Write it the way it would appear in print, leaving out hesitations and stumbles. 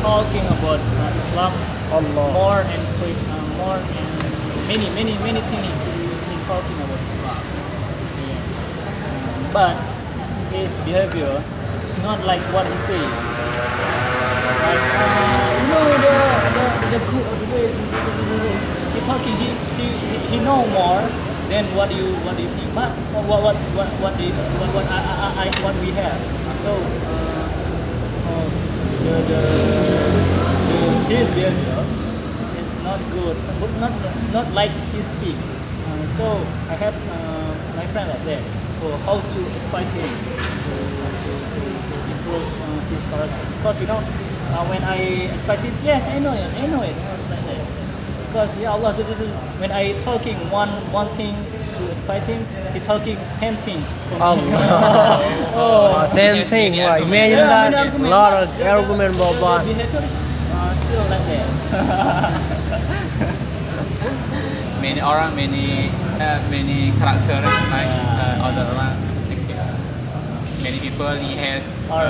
talking about Islam Allah. more and more and many things he talking about Islam. Yeah. But his behavior is not like what he say. Like the ways he talking he know more than what you think. But what we have. So his behavior is not good, but not like he speak. So I have my friend like that. So how to advise him to improve his character? Because when I advise him, yes, I know it, like that. Because ya Allah, when I talking one thing to advise him, he talking 10 things. For me. Allah. Oh. Then think, Yeah, imagine Yeah, that, many argument. lot of The argument about the one. behavior is still like that. Many orang, many character like other orang. Many people he has. Or